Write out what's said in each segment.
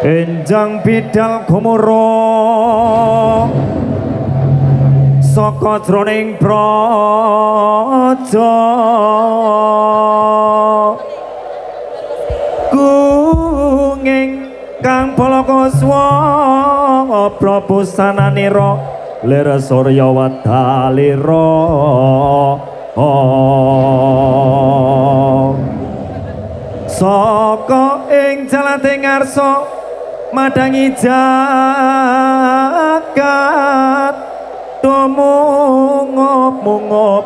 Enjang bidal gumuro saka jroning praja kunging kang balakuswa prapusananira lir surya wadalira saka ing jalating ngarsa madangi jagat tumungup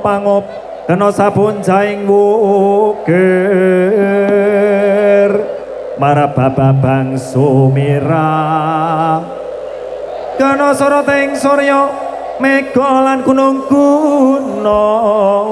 pangup kena sabun jaing wukir marababang sumira kena soroting surya mega lan gunung gunung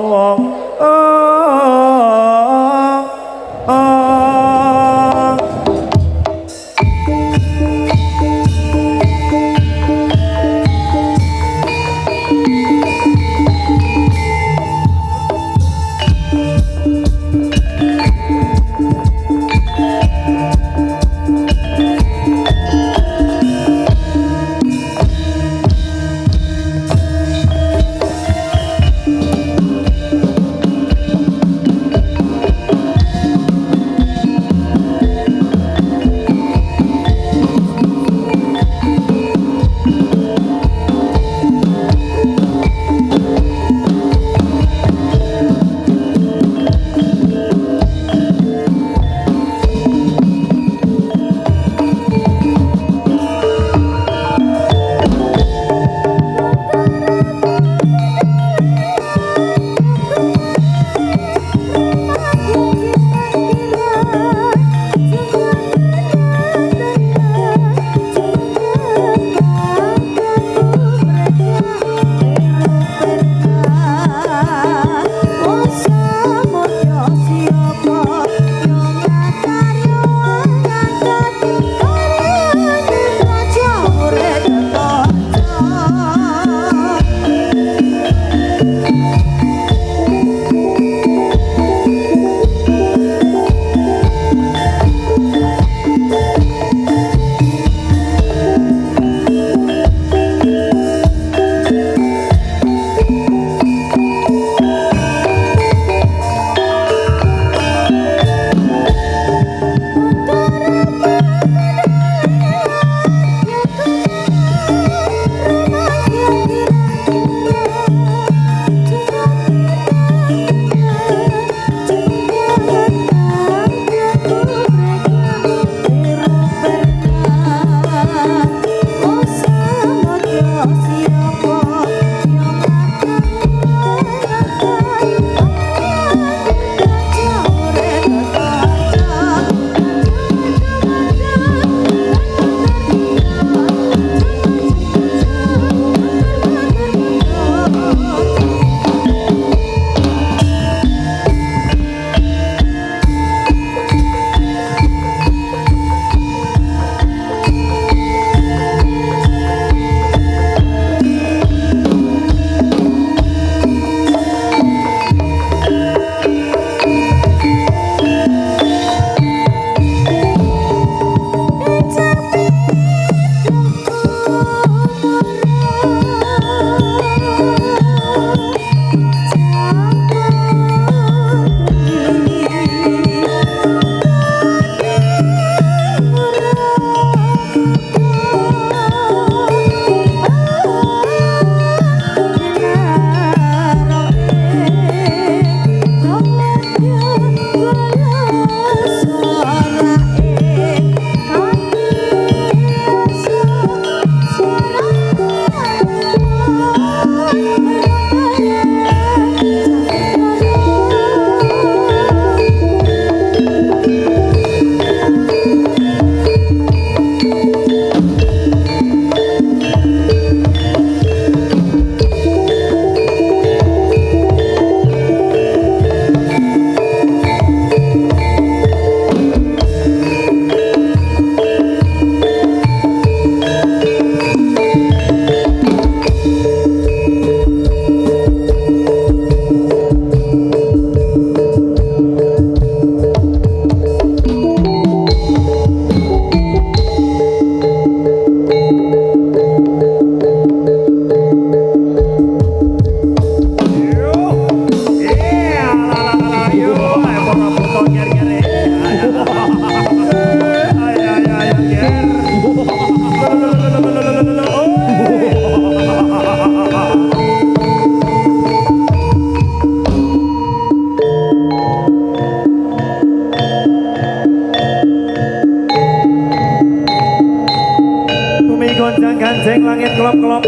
kelop-kelop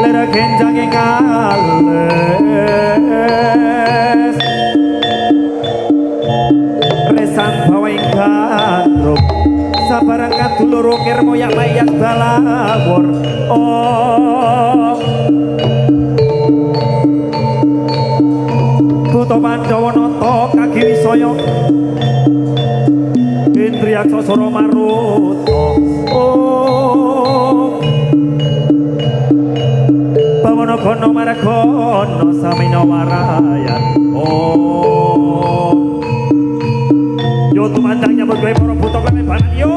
lera genjang ing ales resang bawa ing gandrung sabarang kadulur kirmo yak mayak balawur oh Buto Pandhawa nata kagi wisaya Indriya Sasara Maruta oh Bawana Gana Maragana Samina Warayan oh yo tumandang nyambut gawe para buta klemebanan yo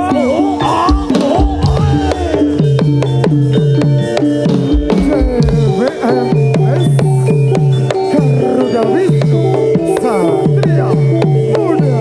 Garuda Wisnu Satria Muda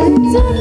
It's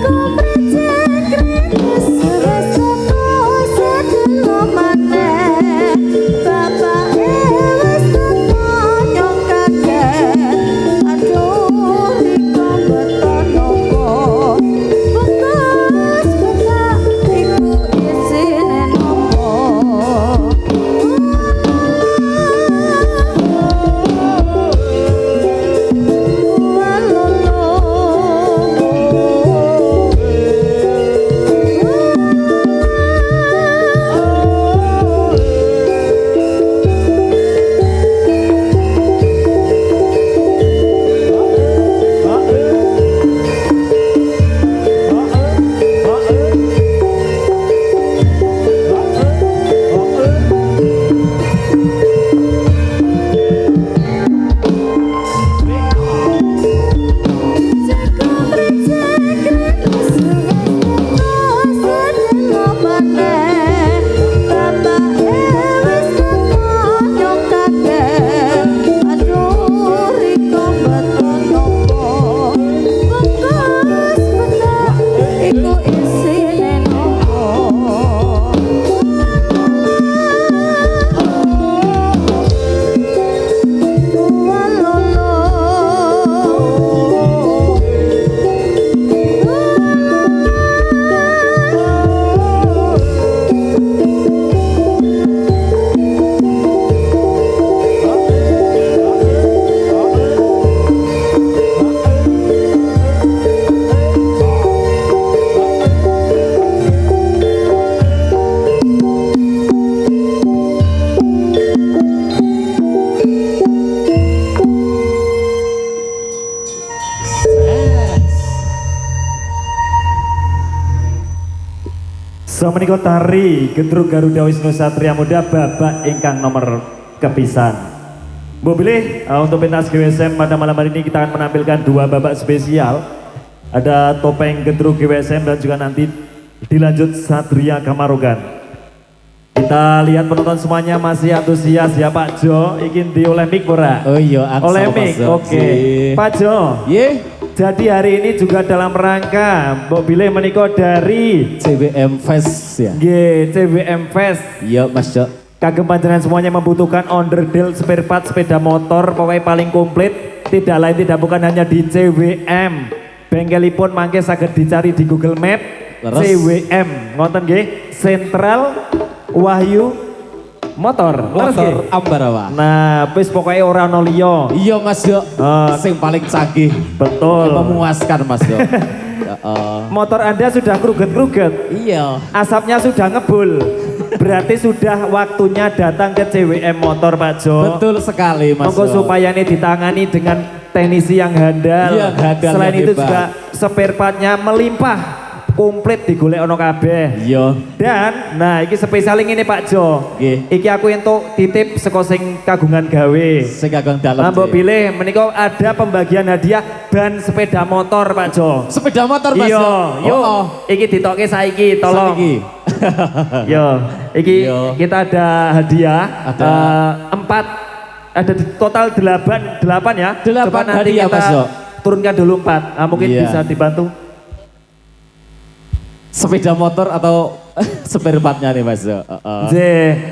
menika tari Gendruk Garuda Wisnu Satria Muda babak ingkang nomor kepisan. Bu pilih untuk pentas GWSM pada malam hari ini kita akan menampilkan dua babak spesial. Ada topeng Gendruk GWSM dan juga nanti dilanjut Satria Kamarogan. Kita lihat penonton semuanya masih antusias ya Pak Jo. Ingin di oleh mic ora? Oh iya, oleh mic. Oke. Pak Jo. Jadi hari ini juga dalam rangka Mbok Bilih menika dari CWM Fest ya. CWM Fest. Iya Mas Jo. Kagem panjenengan semuanya membutuhkan onderdil spare part sepeda motor pokoknya paling komplit, tidak lain tidak bukan hanya di CWM. Bengkelipun mangke saged dicari di Google Map. CWM ngoten nggih, Sentral Wahyu Motor Ambarawa. Nah, wis pokoknya ora ono liya. Iya Mas Jo. Sing paling canggih. Betul. Memuaskan Mas Jo. Motor Anda sudah kruget-kruget. Iya. Asapnya sudah ngebul. Berarti sudah waktunya datang ke CWM Motor Pak Jo. Betul sekali Mas Jo. Supaya ini ditangani dengan teknisi yang handal. Iya, handal. Selain itu juga spare partnya melimpah. Komplit digolek ono kabeh. Iya. Dan nah iki spesial ini Pak Jo. Nggih. Iki aku entuk titip saka sing kagungan gawe. Sing kagungan dalem. Mbok pilih menika ada pembagian hadiah ban sepeda motor Pak Jo. Sepeda motor Mas Jo. Iya, yuk. Iki ditokke saiki tolong. Saiki. Yo, iki kita ada hadiah. Ada 4 ada total 8 ya. 8 Coba nanti hadiah, kita Mas Jo. turunkan dulu 4. Nah, mungkin Iya. bisa dibantu. Sepeda motor atau spare partnya nih Mas Jo.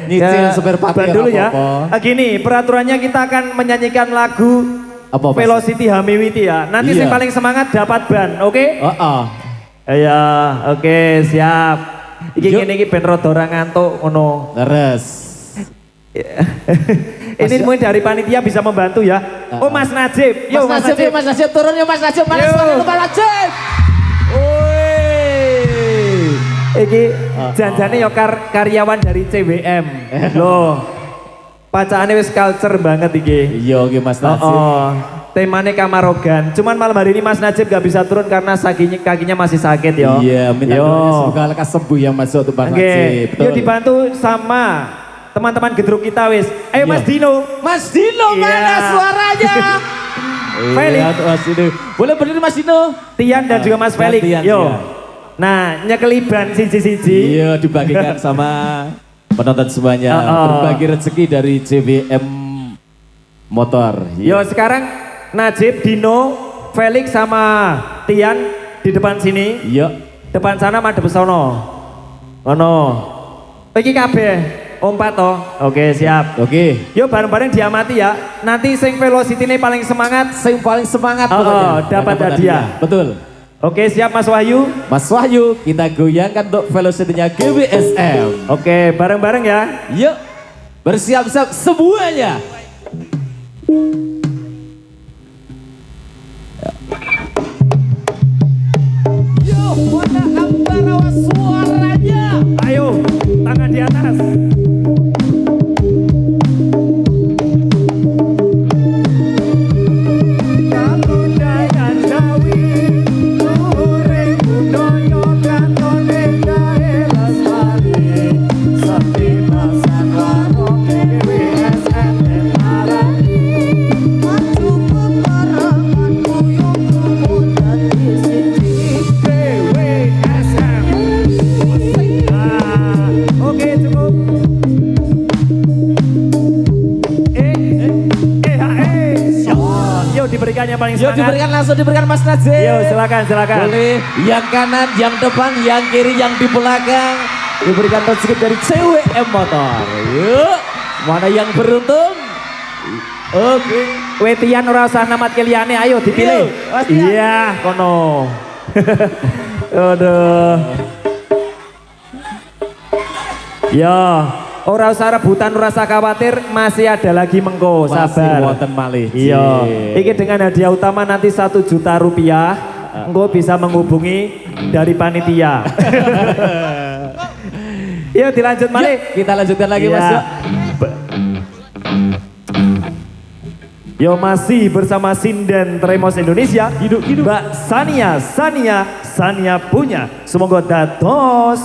Nyicil spare part dulu ya. Gini, peraturannya kita akan menyanyikan lagu Apa, Mas? Velocity Hamiwiti ya. Nanti Iya. yang paling semangat dapat ban, oke? Ya, oke, siap. Iki Yuk. ngene iki ben rada ora ngantuk ngono. Leres. Ini mungkin dari panitia bisa membantu ya. Oh Mas Najib, yuk Mas Najib turun yuk Mas Najib. Mana suara Mas Najib? Iki janjane ya karyawan dari CWM. Loh. Pacane wis culture banget iki. Iya oke Mas Najib. Temane Kamarogan. Cuman malam hari ini Mas Najib gak bisa turun karena kakinya masih sakit ya. Iya, minta doanya semoga lekas sembuh ya Mas untuk Bang Najib. Yuk dibantu sama teman-teman gedruk kita wis. Ayo Mas Dino. Mas Dino mana suaranya? Felix. Mas Dino. Boleh berdiri Mas Dino? Tian dan juga Mas Felix. Yo. Nah, nyekeliban siji-siji. Iya, dibagikan sama penonton semuanya. Berbagi rezeki dari CWM Motor. Yo, sekarang Najib, Dino, Felix sama Tian di depan sini. Iya. Depan sana madhep sono. Ono. Iki kabeh ompat toh. Oke, siap. Oke. Yo bareng-bareng diamati ya. Nanti sing velocity-ne paling semangat, Sing paling semangat dapat hadiah. Betul. Oke, siap Mas Wahyu. Mas Wahyu, kita goyangkan untuk velocity-nya GWSM. Oke, bareng-bareng ya. Yuk. Bersiap-siap semuanya. Yo, mana Ambarawa suaranya? Ayo, tangan di atas. Diberikan yang paling semangat. Yuk diberikan langsung diberikan Mas Najib. Yuk silakan. Boleh yang kanan, yang depan, yang kiri, yang di belakang. Diberikan rezeki dari CWM Motor. Yuk. Mana yang beruntung? Oke. Wetian ora usah namat keliyane, ayo dipilih. Iya, kono. Aduh. Ya, ora usah rebutan, ora usah khawatir, masih ada lagi mengko, sabar. Masih wonten malih. Iya. Iki dengan hadiah utama nanti 1 juta rupiah. Engko bisa menghubungi dari panitia. Yuk dilanjut malih. Kita lanjutkan lagi Mas. Yo masih bersama Sinden Tremos Indonesia. Hidup. Mbak Sania punya. Semoga dados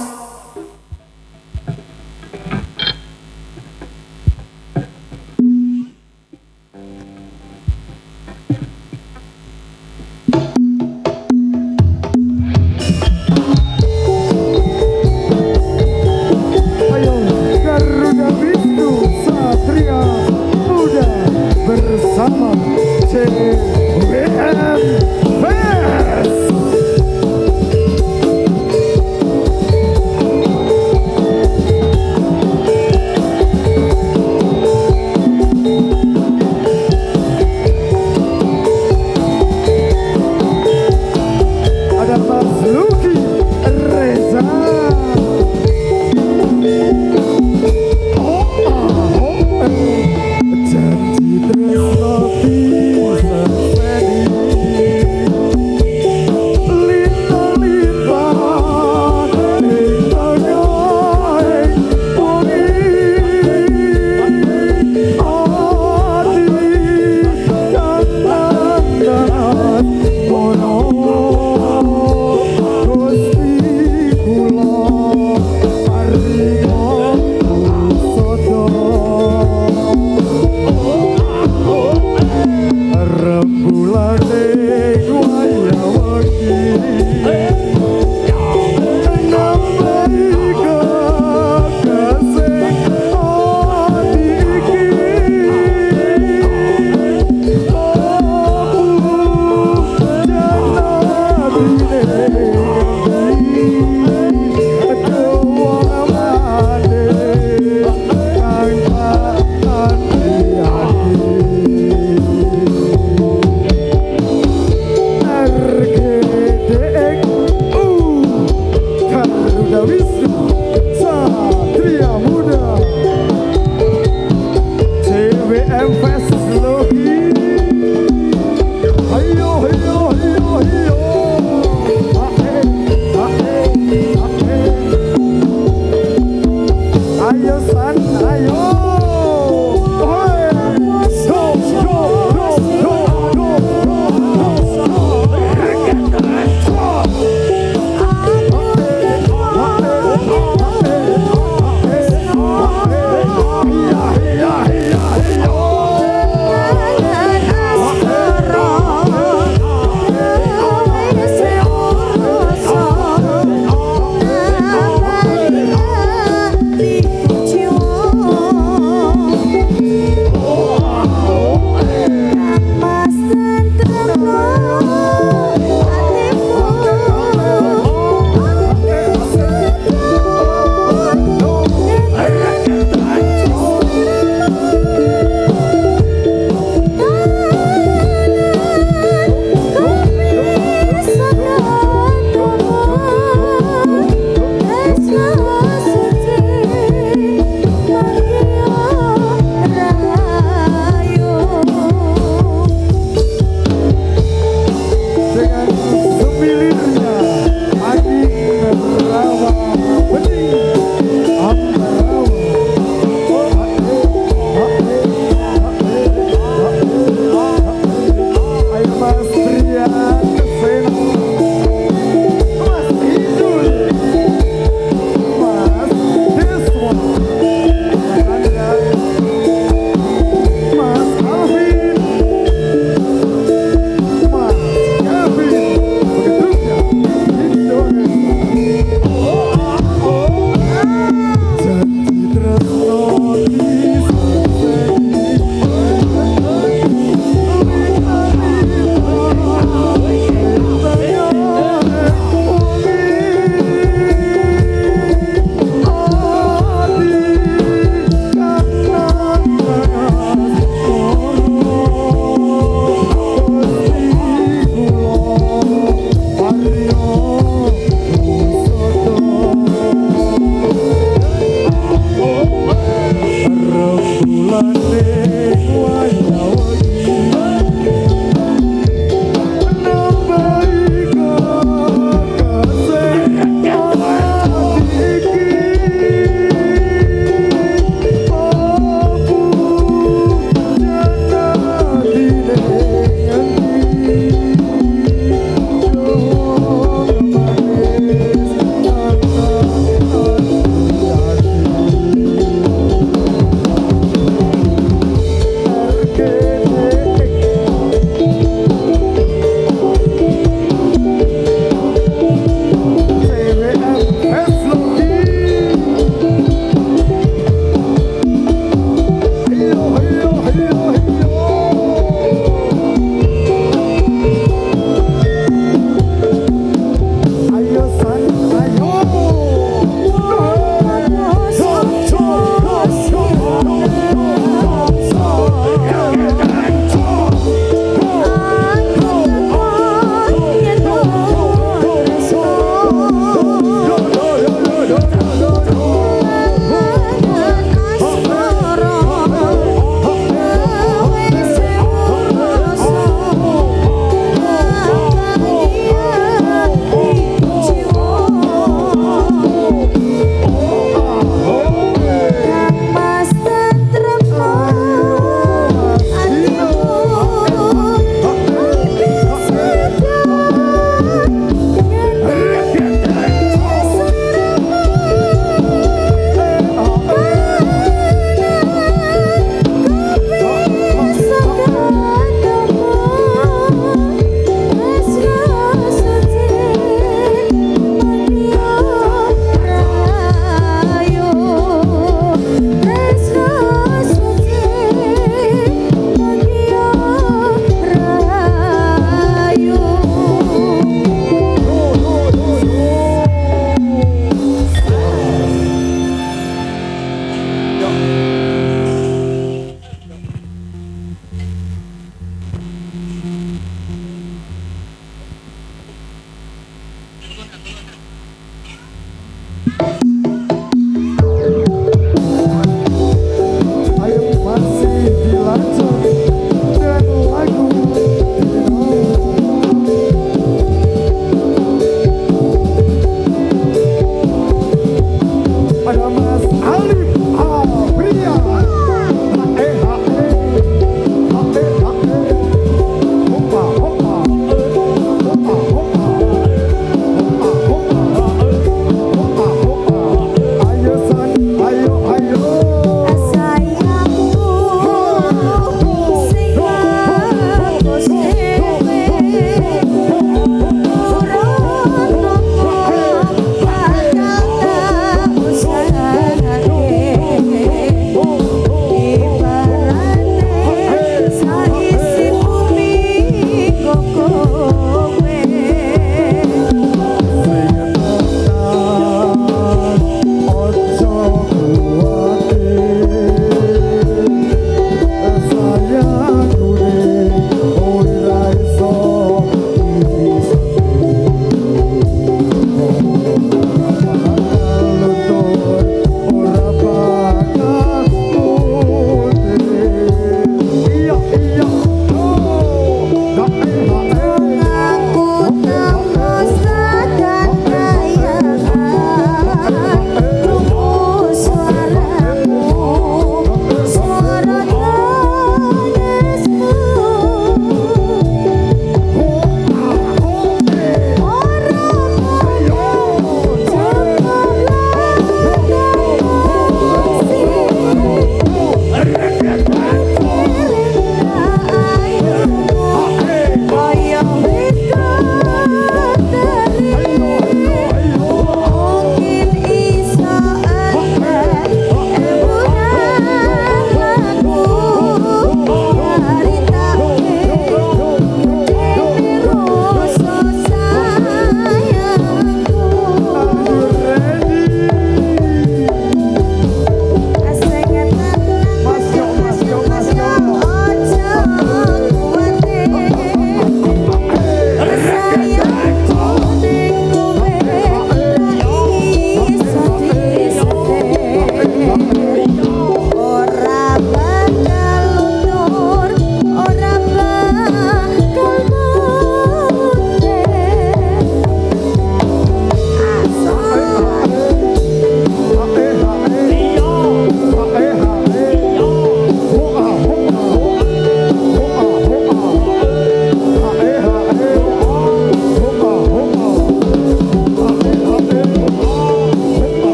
JWM versus Logi. Ayo, ayo, ayo, ayo. Ahe, ahe, ahe. Ayo San, ayo. Oi. Go, go, go, go, go,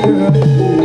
Rambut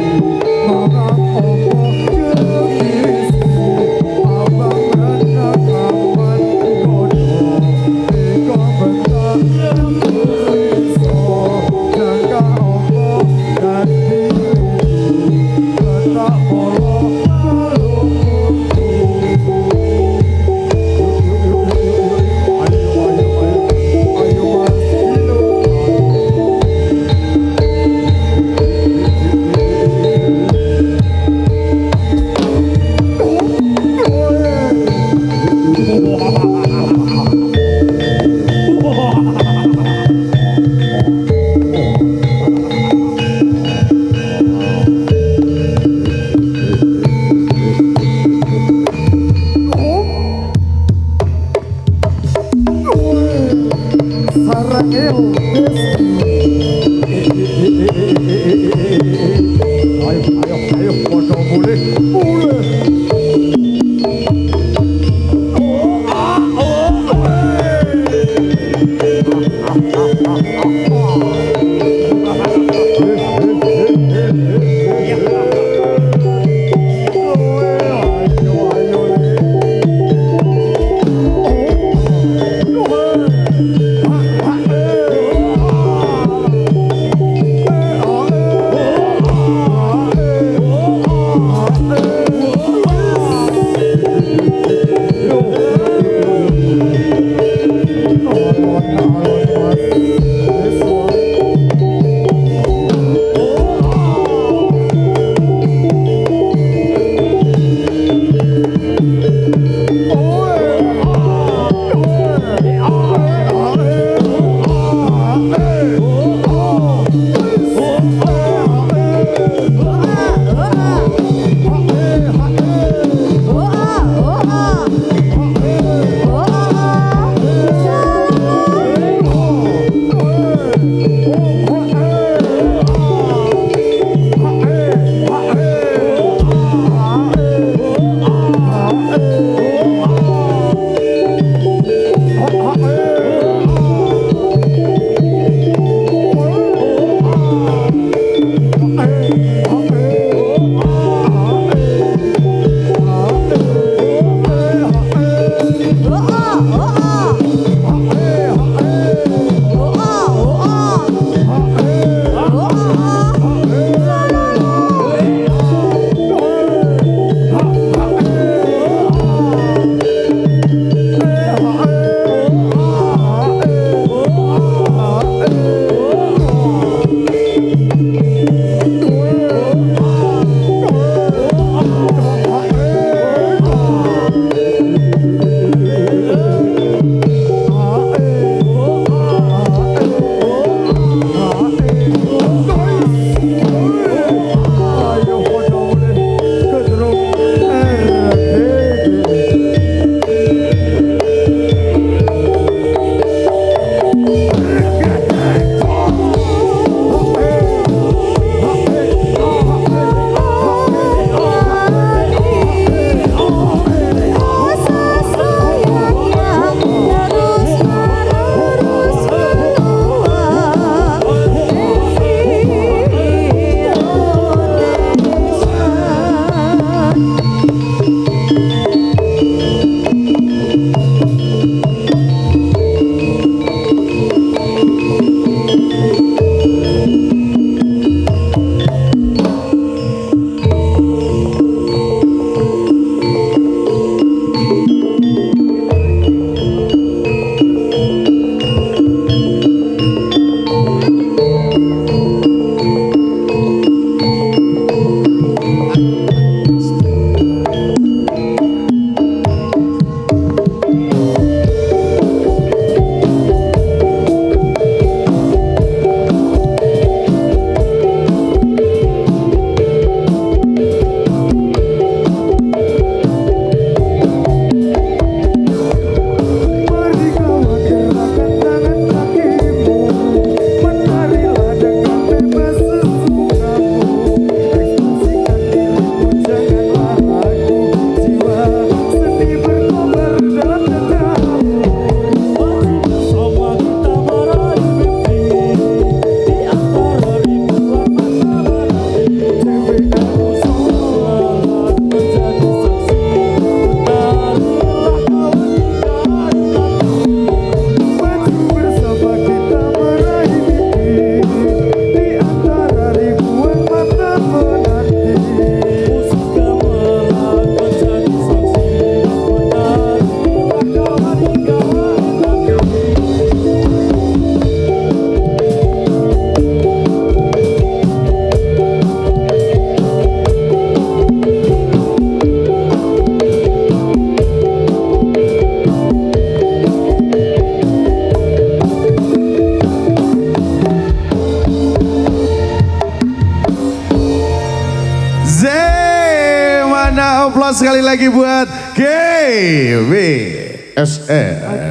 aplaus sekali lagi buat GWSM.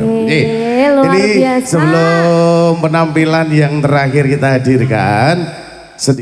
Oke, luar Ini biasa. sebelum penampilan yang terakhir kita hadirkan sedikit